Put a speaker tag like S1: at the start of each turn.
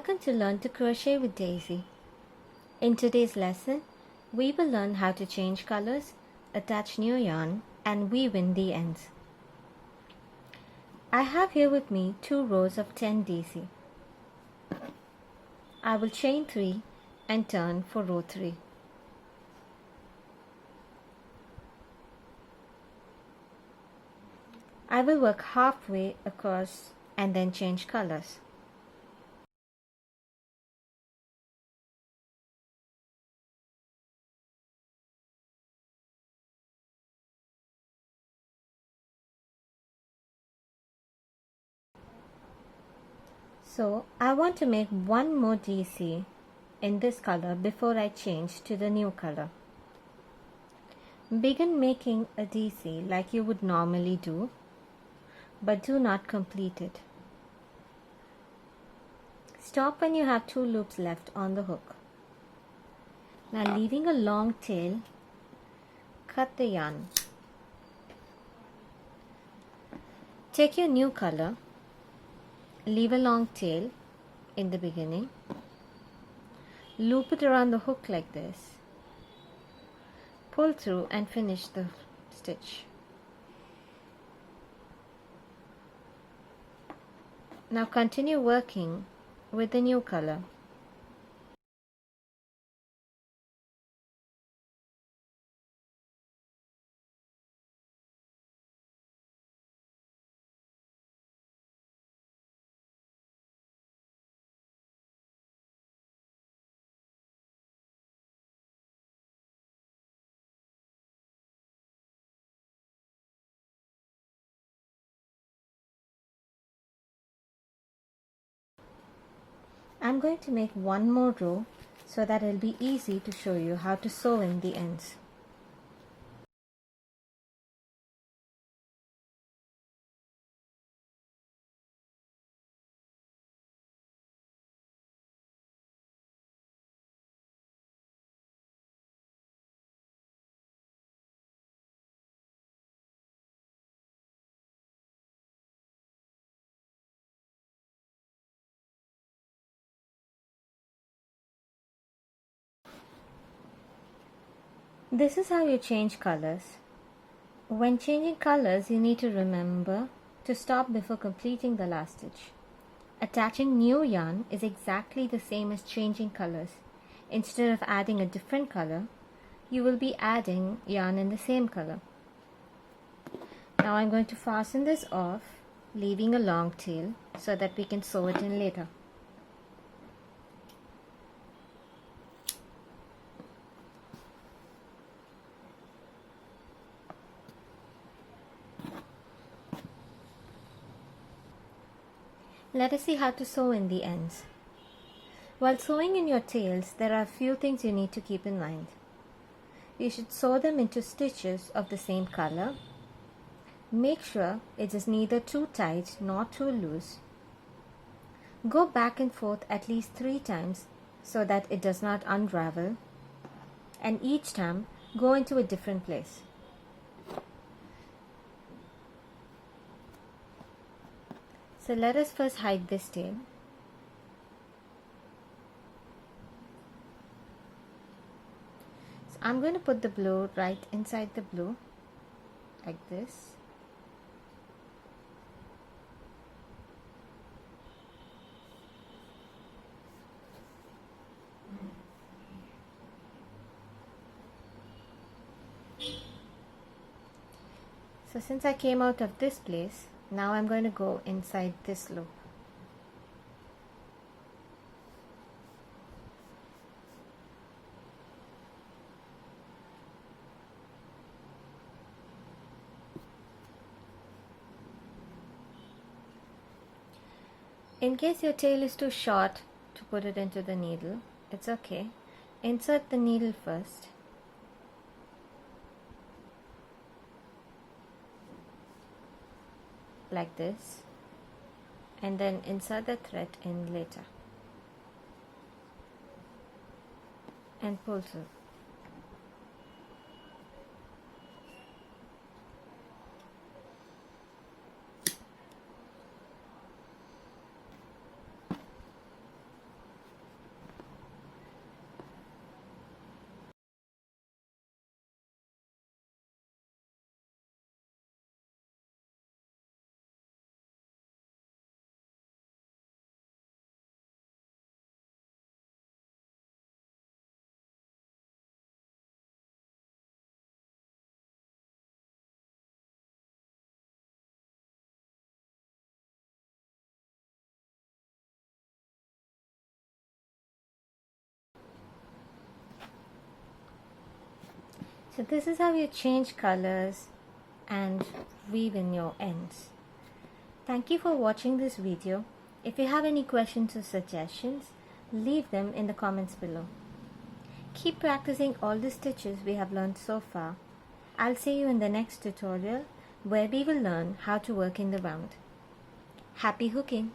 S1: Welcome to Learn to Crochet with Daisy. In today's lesson, we will learn how to change colors, attach new yarn, and weave in the ends. I have here with me 2 rows of 10 daisy. I will chain 3 and turn for row 3. I will work halfway across and then change colors. So I want to make one more daisy in this color before I change to the new color. Begin making a daisy like you would normally do, but do not complete it. Stop when you have 2 loops left on the hook. Now, leaving a long tail, cut the yarn. Take your new color, leave a long tail in the beginning, loop it around the hook like this, pull through and finish the stitch. Now continue working with the new color. I'm going to make one more row so that it'll be easy to show you how to sew in the ends. This is how you change colors. When changing colors, you need to remember to stop before completing the last stitch. Attaching new yarn is exactly the same as changing colors. Instead of adding a different color, you will be adding yarn in the same color. Now I'm going to fasten this off, leaving a long tail so that we can sew it in later. Let us see how to sew in the ends. While sewing in your tails, there are a few things you need to keep in mind. You should sew them into stitches of the same color. Make sure it is neither too tight nor too loose. Go back and forth at least 3 times so that it does not unravel, and each time go into a different place. So let us first hide this tail. So I'm going to put the blue right inside the blue, like this. So since I came out of this place, now I'm going to go inside this loop. In case your tail is too short to put it into the needle, it's okay. Insert the needle first. Like this, and then insert the thread in later and pull through. So this is how you change colors and weave in your ends. Thank you for watching this video. If you have any questions or suggestions, leave them in the comments below. Keep practicing all the stitches we have learned so far. I'll see you in the next tutorial where we will learn how to work in the round. Happy hooking!